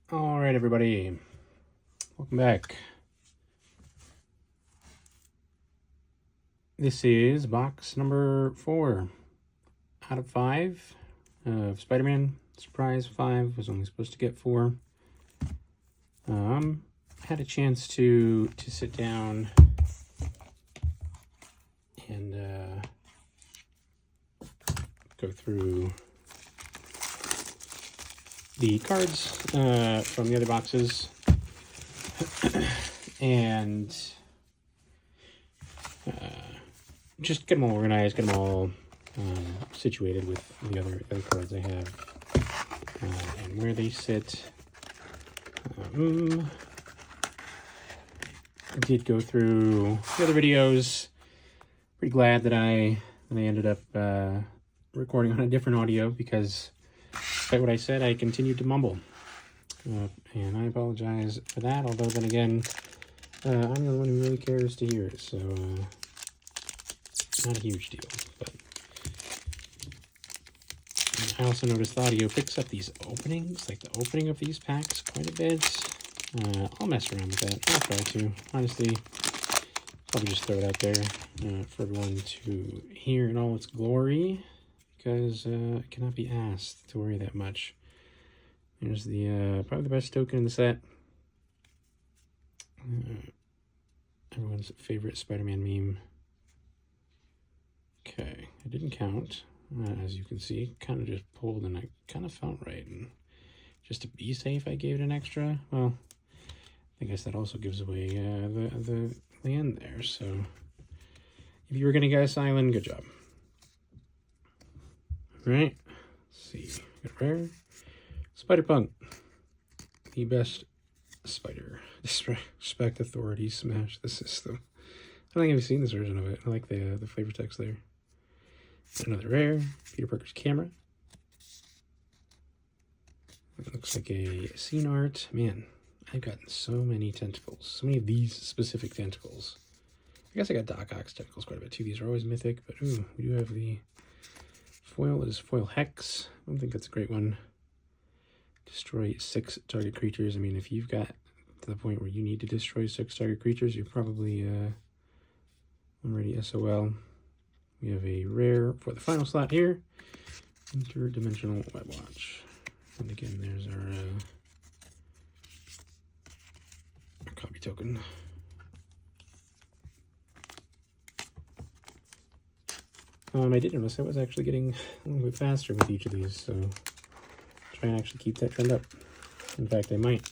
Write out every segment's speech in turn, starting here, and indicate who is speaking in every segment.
Speaker 1: All right, everybody, welcome back. This is box number 4 out of 5 of Spider-Man. Surprise 5, was only supposed to get 4. Had a chance to sit down and go through the cards from the other boxes and just get them all organized, get them all situated with the other cards I have and where they sit. I did go through the other videos. Pretty glad that I ended up recording on a different audio because, despite what I said, I continued to mumble. And I apologize for that, although then again, I'm the one who really cares to hear it, so not a huge deal. But I also noticed the audio picks up these openings, like the opening of these packs, quite a bit. I'll mess around with that. I'll try to. Honestly, probably just throw it out there for everyone to hear in all its glory, because it cannot be asked to worry that much. There's the probably the best token in the set. Everyone's favorite Spider-Man meme. Okay, I didn't count. As you can see, kind of just pulled, and I kind of felt right. And just to be safe, I gave it an extra. Well, I guess that also gives away the end there. So if you were going to guess Island, good job. All right, let's see. Got rare. Spider-Punk. The best spider. Disrespect authority, smash the system. I don't think I've seen this version of it. I like the flavor text there. Another rare. Peter Parker's camera. It looks like a scene art. Man, I've gotten so many tentacles. So many of these specific tentacles. I guess I got Doc Ock's tentacles quite a bit too. These are always mythic, but ooh, we do have the foil. Is foil Hex. I don't think that's a great one. Destroy 6 target creatures. I mean, if you've got to the point where you need to destroy 6 target creatures, you're probably already SOL. We have a rare for the final slot here. Interdimensional Web Watch. And again, there's our copy token. I did notice I was actually getting a little bit faster with each of these, so try and actually keep that trend up. In fact, I might.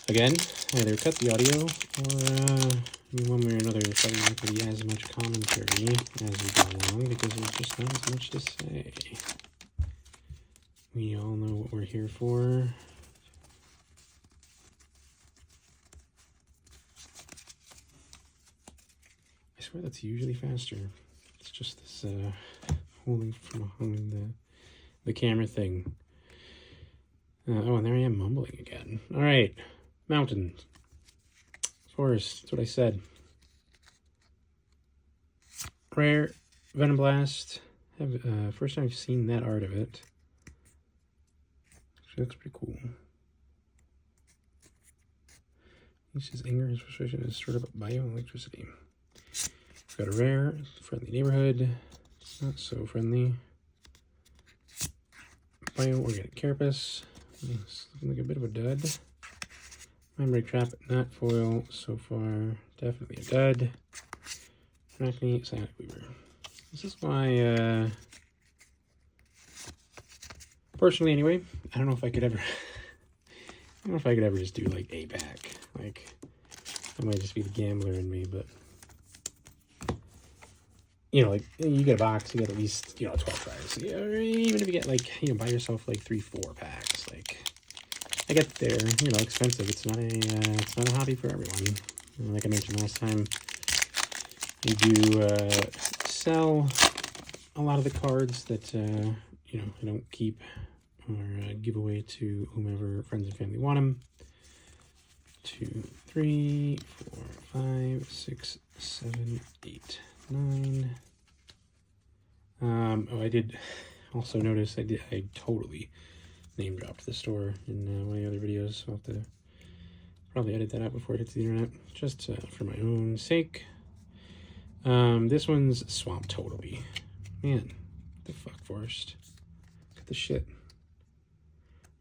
Speaker 1: Again, either cut the audio or one way or another, probably not going to be as much commentary as we go along because there's just not as much to say. We all know what we're here for. I swear that's usually faster. It's just this holding from behind the camera thing. Oh, and there I am mumbling again. All right, mountain, forest. That's what I said. Rare, Venom Blast. First time I've seen that art of it. Actually looks pretty cool. He says anger and frustration is sort of bioelectricity. Got a rare, friendly neighborhood. Not so friendly. Bio-organic carapace. It's looking like a bit of a dud. Mindbreak trap, not foil so far. Definitely a dud. Arachne, Sonic Weaver. This is why, personally anyway, I don't know if I could ever, just do like a pack. Like, that might just be the gambler in me, but you know, like, you get a box, you get at least, 12 tries. Or even if you get, like, buy yourself, like, 3-4 packs. Like, I get they're, expensive. It's not a hobby for everyone. Like I mentioned last time, I do sell a lot of the cards that, I don't keep or give away to whomever friends and family want them. 2, 3, 4, 5, 6, 7, 8, 9. Oh, I did also notice I totally name dropped the store in one of the other videos. So I'll have to probably edit that out before it hits the internet, just for my own sake. This one's Swamp Totally. Man, what the fuck, Forest? Got the shit.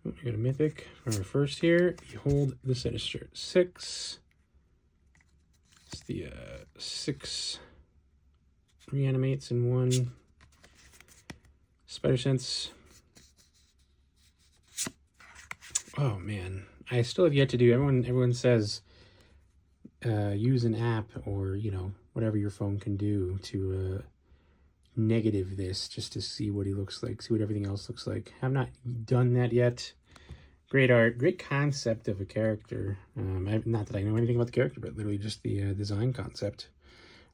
Speaker 1: Oh, we got a mythic for our first here. Behold the Sinister. 6. It's the 6 reanimates in 1. Spider Sense. Oh man, I still have yet to do. Everyone says use an app or whatever your phone can do to negative this, just to see what he looks like, see what everything else looks like. I've not done that yet. Great art, great concept of a character. Not that I know anything about the character, but literally just the design concept.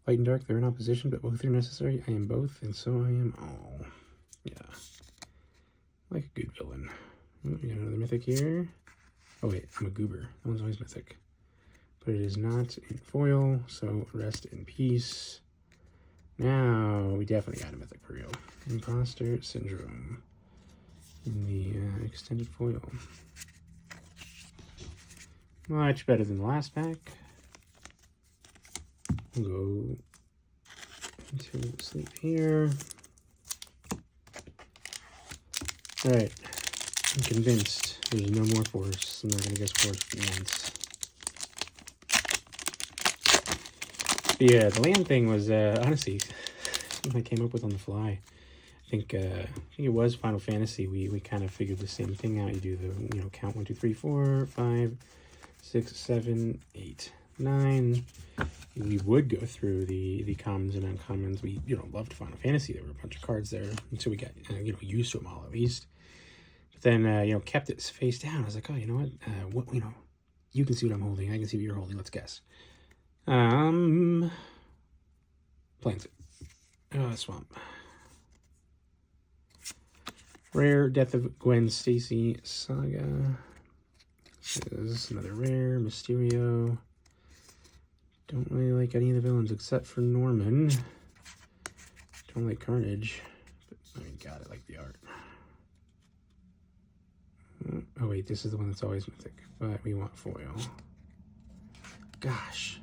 Speaker 1: Light and dark, they're in opposition, but both are necessary. I am both, and so I am all. Yeah, like a good villain. Oh, we got another mythic here. Oh wait, I'm a goober. That one's always mythic, but it is not in foil, so rest in peace. Now, we definitely got a mythic for real. Imposter Syndrome in the extended foil. Much better than the last pack. We'll go into sleep here. Alright, I'm convinced there's no more force. I'm not going to guess force once. Yeah, the land thing was honestly something I came up with on the fly. I think it was Final Fantasy. We kind of figured the same thing out. You do the count 1, 2, 3, 4, 5, 6, 7, 8, 9. We would go through the commons and uncommons. We loved Final Fantasy. There were a bunch of cards there until we got used to them all at least. But then kept it face down. I was like, oh, you know what? You can see what I'm holding. I can see what you're holding. Let's guess. Plains it. Oh, Swamp. Rare Death of Gwen Stacy Saga. This is another rare. Mysterio. Don't really like any of the villains except for Norman. Don't like Carnage. But I mean, got it, like the art. Oh wait, this is the one that's always mythic. But we want foil. Gosh.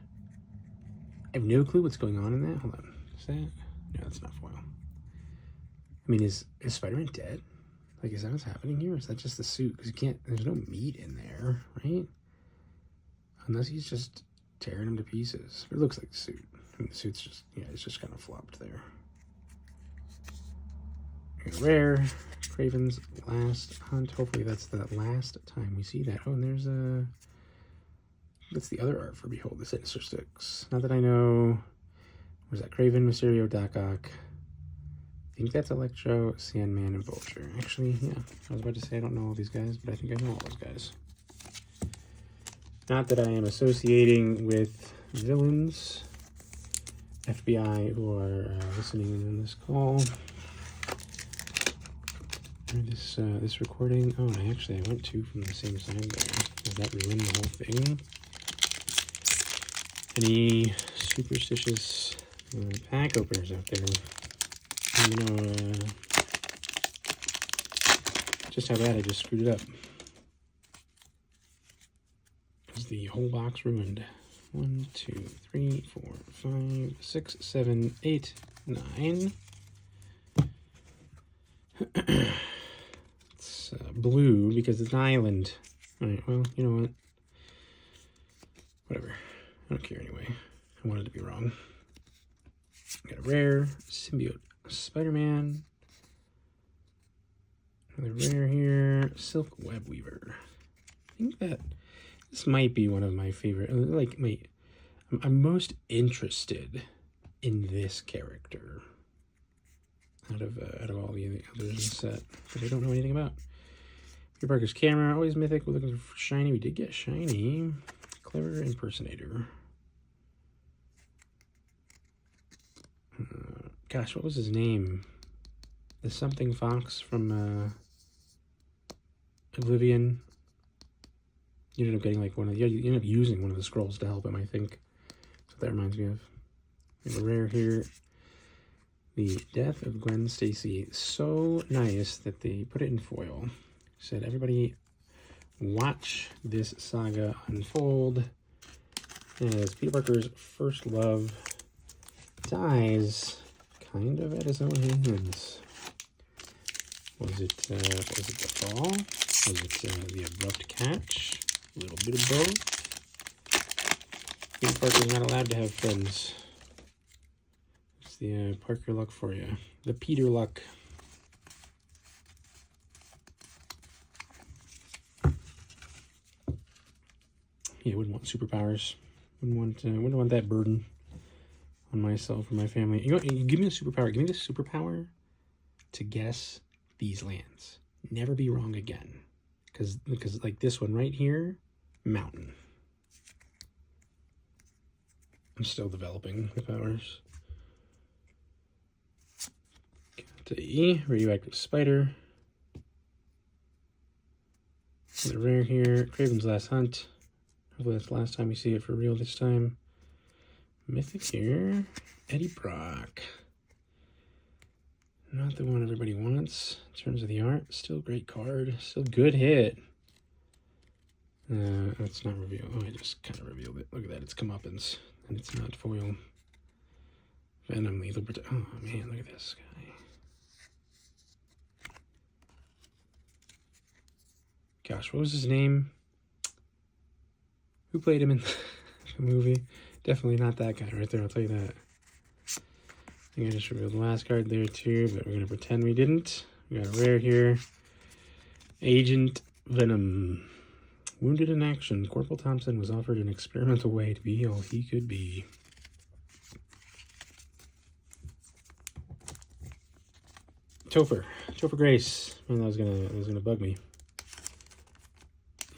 Speaker 1: I have no clue what's going on in that. Hold on. Is that? No, that's not foil. I mean, is Spider-Man dead? Like, is that what's happening here? Or is that just the suit? Because there's no meat in there, right? Unless he's just tearing him to pieces. It looks like the suit. I mean, the suit's just, it's just kind of flopped there. Rare. Craven's Last Hunt. Hopefully that's the last time we see that. Oh, and there's that's the other art for Behold the Sinister Six. Not that I know. Was that Craven, Mysterio, Doc Ock? I think that's Electro, Sandman, and Vulture. Actually, yeah. I was about to say I don't know all these guys, but I think I know all those guys. Not that I am associating with villains. FBI who are listening in this call. This recording. Oh, I went 2 from the same side there. Does that ruin the whole thing? Any superstitious pack openers out there? Just how bad I just screwed it up. Is the whole box ruined? 1, 2, 3, 4, 5, 6, 7, 8, 9. It's blue because it's an island. Alright, well, you know what? Whatever. I don't care anyway. I wanted to be wrong. Got a rare symbiote Spider-Man. Another rare here. Silk Web Weaver. I think that this might be one of my favorite. I'm most interested in this character out of all the others in the set that I don't know anything about. Peter Parker's camera, always mythic. We're looking for shiny. We did get shiny. Clever impersonator. Gosh, what was his name? The something Fox from Oblivion. You ended up getting like you ended up using one of the scrolls to help him, I think. That's what that reminds me of. We have a rare here. The Death of Gwen Stacy. So nice that they put it in foil. Said everybody watch this saga unfold as Peter Parker's first love dies kind of at his own hands. Was it the fall? Was it the abrupt catch? A little bit of both. Peter Parker's not allowed to have friends. It's the Parker luck for you. The Peter luck. Yeah, wouldn't want superpowers. Wouldn't want that burden on myself or my family. You know, you give me a superpower. Give me the superpower to guess these lands. Never be wrong again. Because like this one right here, mountain. I'm still developing the powers. Got E, radioactive spider. The rare here, Craven's Last Hunt. Hopefully that's the last time we see it for real this time. Mythic here, Eddie Brock. Not the one everybody wants in terms of the art. Still great card. Still good hit. That's not revealed. Oh, I just kind of revealed it. Look at that. It's comeuppance. And it's not foil. Venom, lethal protect. Oh, man. Look at this guy. Gosh, what was his name? Who played him in the movie? Definitely not that guy right there. I'll tell you that. I think I just revealed the last card there too, but we're going to pretend we didn't. We got a rare here. Agent Venom. Wounded in action, Corporal Thompson was offered an experimental way to be all he could be. Topher Grace. Man, that was gonna bug me.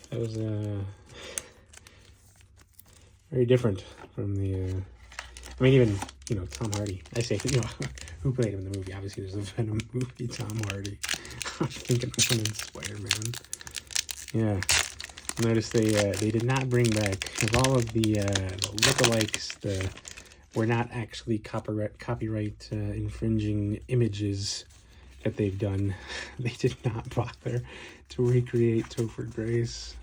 Speaker 1: That was very different from the. I mean, even Tom Hardy. I say who played him in the movie. Obviously, there's a Venom movie. Tom Hardy. I'm thinking of him in Spider-Man. Yeah. Notice they did not bring back of all of the lookalikes. Were not actually copyright infringing images that they've done. They did not bother to recreate Topher Grace.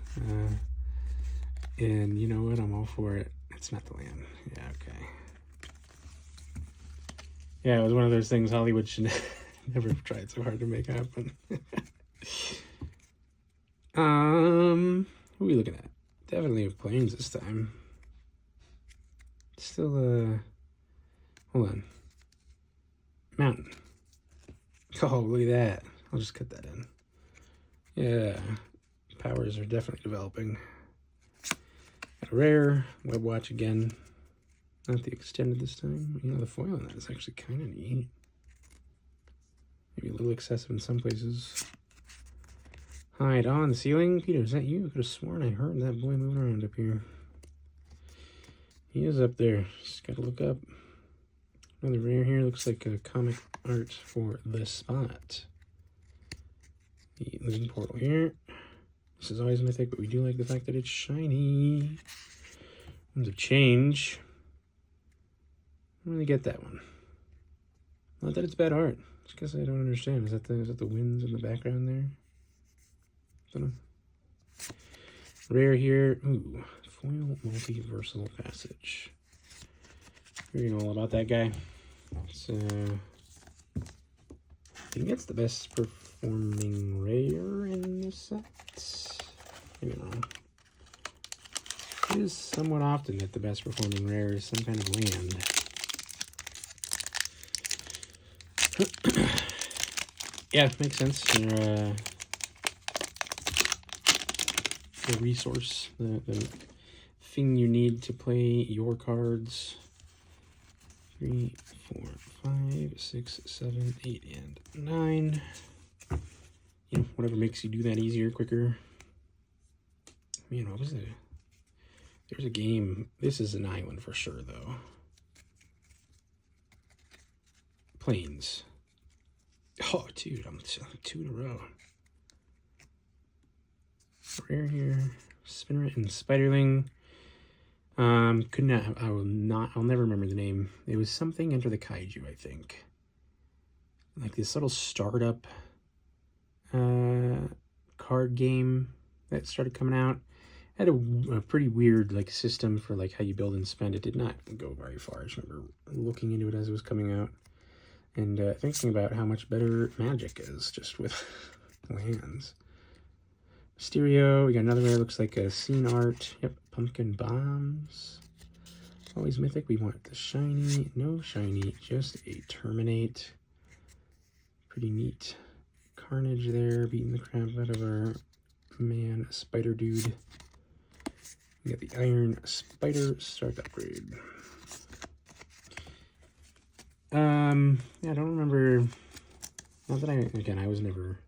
Speaker 1: And you know what? I'm all for it. It's not the land. Yeah, okay. Yeah, it was one of those things Hollywood should never have tried so hard to make happen. What are we looking at? Definitely planes this time. Still, hold on. Mountain. Oh, look at that. I'll just cut that in. Yeah, powers are definitely developing. Got a rare, Web Watch again. Not the extended this time. The foil on that is actually kind of neat. Maybe a little excessive in some places. Hide on the ceiling. Peter, is that you? I could have sworn I heard that boy moving around up here. He is up there. Just gotta look up. Another rare here. Looks like a comic art for The Spot. The Living Portal here. This is always mythic, but we do like the fact that it's shiny. Winds of Change. I don't really get that one. Not that it's bad art. Just guess I don't understand. Is that the winds in the background there? Don't know. Rare here. Ooh, foil multiversal passage. You know all about that guy. It's I think it's the best performing rare in this set. Maybe wrong. It is somewhat often that the best performing rare is some kind of land. Yeah, makes sense. You're the resource, the thing you need to play your cards. 3, 4, 5, 6, 7, 8, and 9. Whatever makes you do that easier, quicker. Man, what was it? There's a game. This is an island for sure, though. Planes. Oh, dude, I'm 2 in a row. Rare here. Spinner and Spiderling. I'll never remember the name. It was something Enter the Kaiju, I think. Like this little startup card game that started coming out. It had a pretty weird like system for like how you build and spend. It did not go very far. I just remember looking into it as it was coming out and thinking about how much better Magic is just with lands. Stereo, we got another rare, looks like a scene art. Yep, Pumpkin Bombs. Always mythic, we want the shiny. No shiny, just a Terminate. Pretty neat. Carnage there, beating the crap out of our man, Spider Dude. We got the Iron Spider Start Upgrade. Yeah, I don't remember. Not that I was never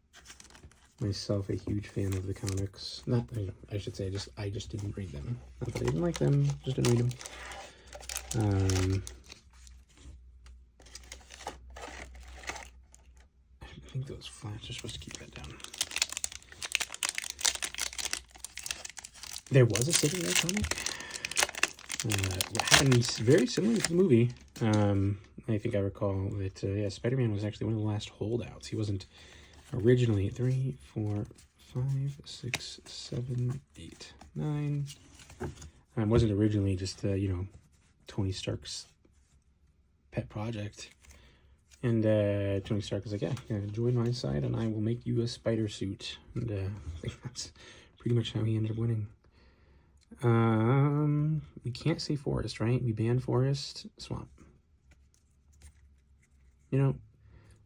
Speaker 1: myself a huge fan of the comics. Not, I should say, I just didn't read them. Not that I didn't like them, just didn't read them. I think those flats are supposed to keep that down. There was a Civil War comic. What happened very similar to the movie. I think I recall that yeah, Spider-Man was actually one of the last holdouts. He wasn't originally 3, 4, 5, 6, 7, 8, 9. Wasn't originally just Tony Stark's pet project. And Tony Stark was like, yeah, join my side and I will make you a spider suit. And I think that's pretty much how he ended up winning. We can't say forest, right? We banned forest, swamp.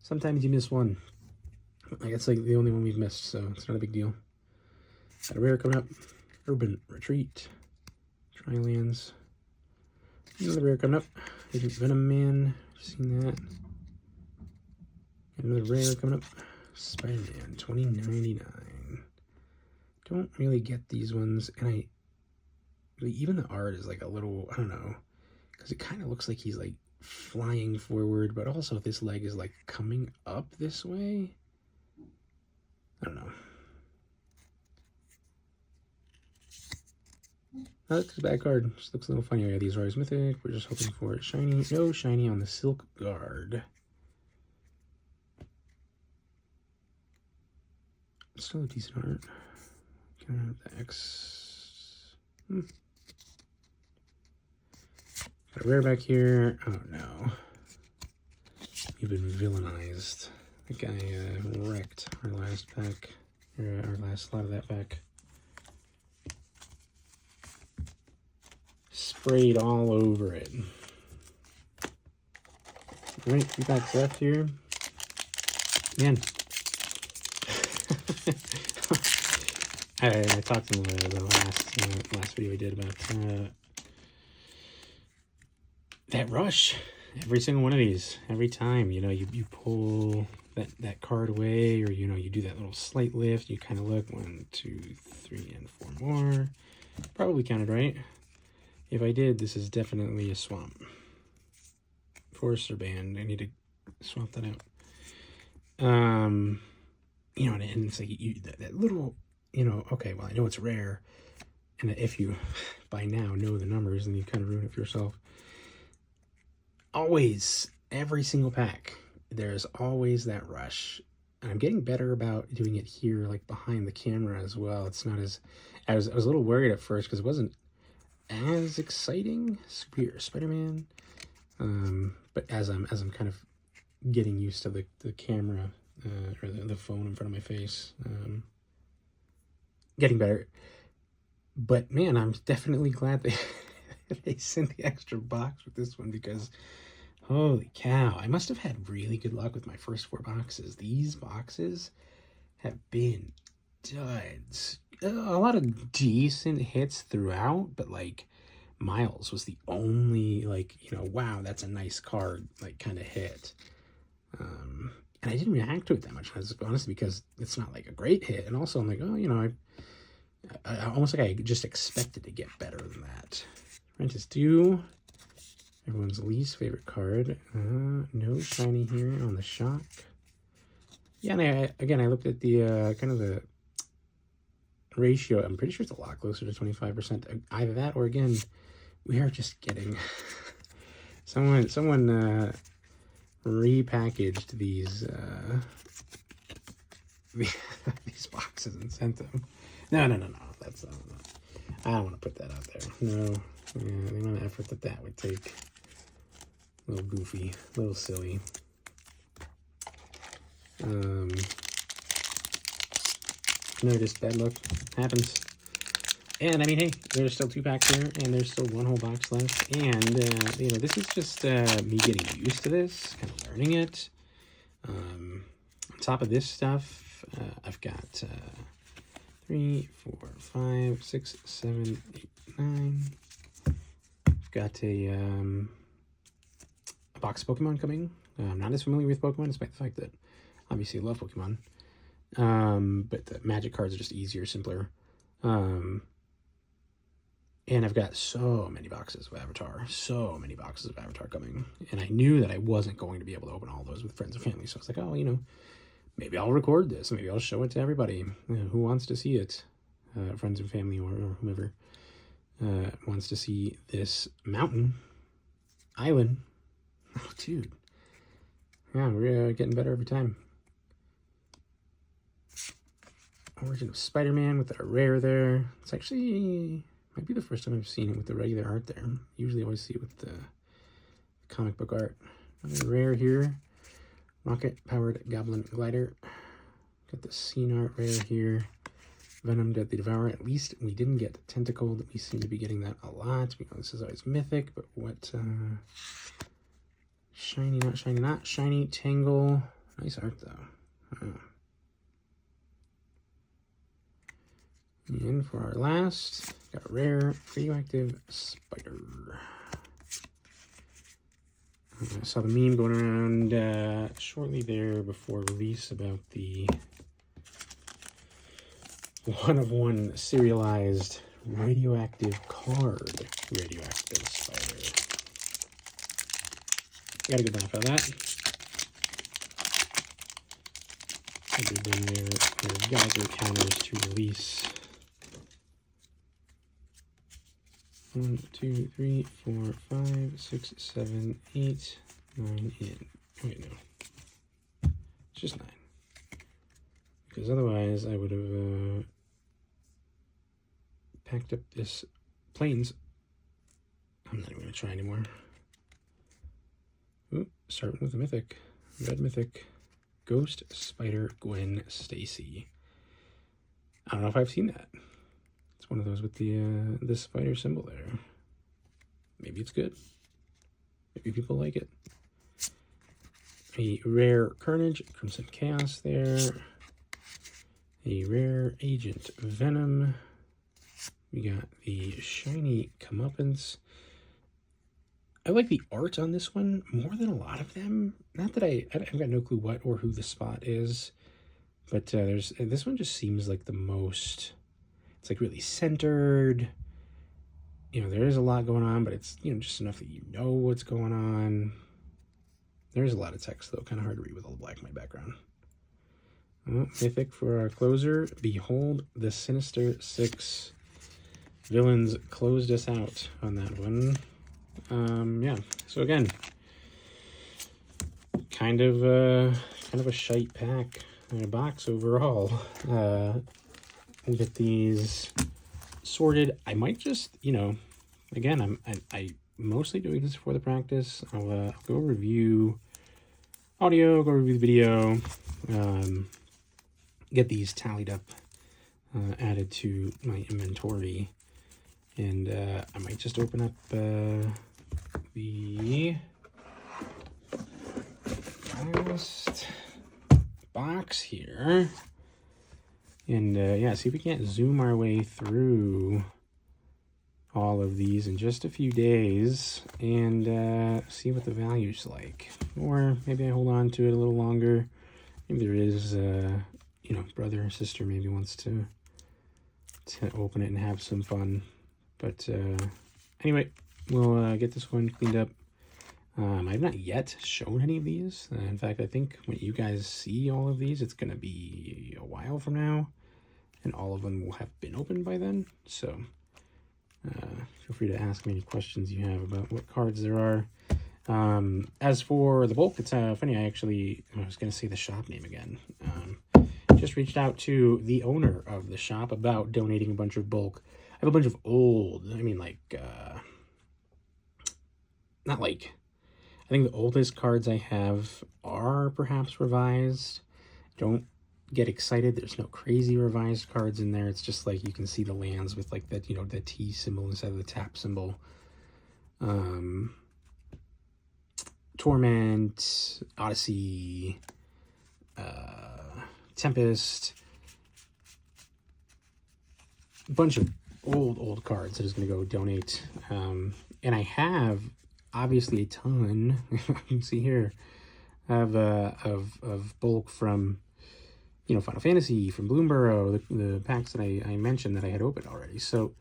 Speaker 1: Sometimes you miss one. It's like the only one we've missed, so it's not a big deal. Got a rare coming up. Urban Retreat. Trilands. Another rare coming up. Agent Venom Man. Seen that. Another rare coming up. Spider-Man 2099. Don't really get these ones, and even the art is like a little, I don't know, because it kind of looks like he's like flying forward, but also this leg is like coming up this way. I don't know. That looks a bad card. Just looks a little funny. Yeah, these are always mythic. We're just hoping for shiny. No shiny on the Silk Guard. Still a decent art. Can I have the X? Got a rare back here. Oh no. We've been villainized. That guy wrecked our last pack. Our last slot of that pack. Sprayed all over it. Alright, 2 packs left here. Man. I talked in the last video I did about that rush. Every single one of these, every time, you pull that card away, or you do that little slight lift, you kind of look 1, 2, 3, and 4 more. Probably counted right. If I did, this is definitely a swamp. Forest or banned. I need to swap that out. And it's like that little, okay, well, I know it's rare, and if you by now know the numbers, then you kind of ruin it for yourself. Always, every single pack, there's always that rush, and I'm getting better about doing it here, like behind the camera as well. It's not as I was a little worried at first because it wasn't as exciting. Superior Spider-Man, but as I'm kind of getting used to the camera or the phone in front of my face, getting better. But man, I'm definitely glad they sent the extra box with this one, because holy cow, I must have had really good luck with my first 4 boxes. These boxes have been duds. A lot of decent hits throughout, but like Miles was the only wow, that's a nice card kind of hit. And I didn't react to it that much, honestly, because it's not like a great hit. And also I'm like, I almost like I just expected to get better than that. Apprentice Dew, everyone's least favorite card. No shiny here on the shock. Yeah, and I looked at the kind of the ratio. I'm pretty sure it's a lot closer to 25%. Either that, or again, we are just getting someone repackaged these these boxes and sent them. No. That's not. I don't want to put that out there. No. Yeah, the amount of effort that would take. A little goofy, a little silly. No, just bad luck. Happens. And I mean, hey, there's still 2 packs here, and there's still 1 whole box left. And, this is just me getting used to this, kind of learning it. On top of this stuff, I've got 3, 4, 5, 6, 7, 8, 9. I've got a box of Pokemon coming. I'm not as familiar with Pokemon, despite the fact that obviously I love Pokemon. But the Magic cards are just easier, simpler. And I've got so many boxes of Avatar. So many boxes of Avatar coming. And I knew that I wasn't going to be able to open all those with friends and family. So I was like, oh, maybe I'll record this. Maybe I'll show it to everybody who wants to see it. Friends and family or whomever wants to see this mountain island. Oh, dude. Yeah, we're getting better every time. Origin of Spider-Man with a rare there. It's actually might be the first time I've seen it with the regular art there. Usually I always see it with the comic book art. Another rare here. Rocket-powered Goblin Glider. Got the scene art rare here. Venom, Deadly Devourer. At least we didn't get Tentacled. We seem to be getting that a lot. We know this is always mythic, but what... Shiny, not shiny, not shiny. Tangle. Nice art, though. Oh. And for our last, got a rare Radioactive Spider. I saw the meme going around shortly there before release about the 1-of-1 serialized radioactive card Radioactive Spider. Got a good laugh out of that. Other than their geyser counters to release. 1, 2, 3, 4, 5, 6, 7, 8, 9 in. Wait, no. It's just 9. Because otherwise I would have packed up this planes. I'm not even going to try anymore. Ooh, starting with a mythic. Red mythic. Ghost Spider Gwen Stacy. I don't know if I've seen that. It's one of those with the spider symbol there. Maybe it's good. Maybe people like it. A rare Carnage, Crimson Chaos there. A rare Agent Venom. We got the shiny Comeuppance. I like the art on this one more than a lot of them. Not that I've got no clue what or who the spot is, but this one just seems like the most. It's like really centered. There is a lot going on, but it's just enough that you know what's going on. There's a lot of text though, kind of hard to read with all the black and white background. Oh, mythic for our closer. Behold the Sinister Six. Villains closed us out on that one. Yeah, so again, kind of a shite pack in a box overall. We'll get these sorted. I might just, again, I mostly doing this for the practice. I'll go review audio, go review the video, get these tallied up, added to my inventory, and I might just open up the last box here, and yeah, see if we can't zoom our way through all of these in just a few days and see what the value's like. Or maybe I hold on to it a little longer. Maybe there is brother or sister maybe wants to open it and have some fun. But anyway, we'll get this one cleaned up. I've not yet shown any of these. In fact, I think when you guys see all of these, it's going to be a while from now, and all of them will have been opened by then. So feel free to ask me any questions you have about what cards there are. As for the bulk, it's funny, I was going to say the shop name again. just reached out to the owner of the shop about donating a bunch of bulk. I have a bunch of old, I mean, like, not like, I think the oldest cards I have are perhaps revised. Don't get excited. There's no crazy revised cards in there. It's just like you can see the lands with like that, you know, the T symbol instead of the tap symbol. Torment, Odyssey, Tempest, a bunch of old cards that is going to go donate. And I have obviously a ton. You can see here of bulk from, you know, Final Fantasy, from Bloomborough, the packs that I mentioned that I had opened already. So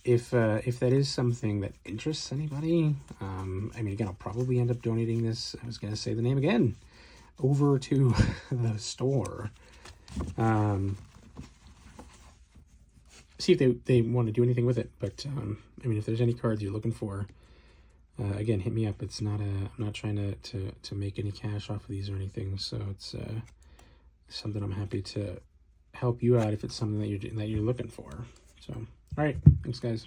Speaker 1: if that is something that interests anybody, I mean, again, I'll probably end up donating this. I was going to say the name again, over to the store. See if they want to do anything with it. But I mean, if there's any cards you're looking for, again, hit me up. It's not I'm not trying to make any cash off of these or anything. So it's something I'm happy to help you out if it's something that you're looking for. So, all right, thanks guys.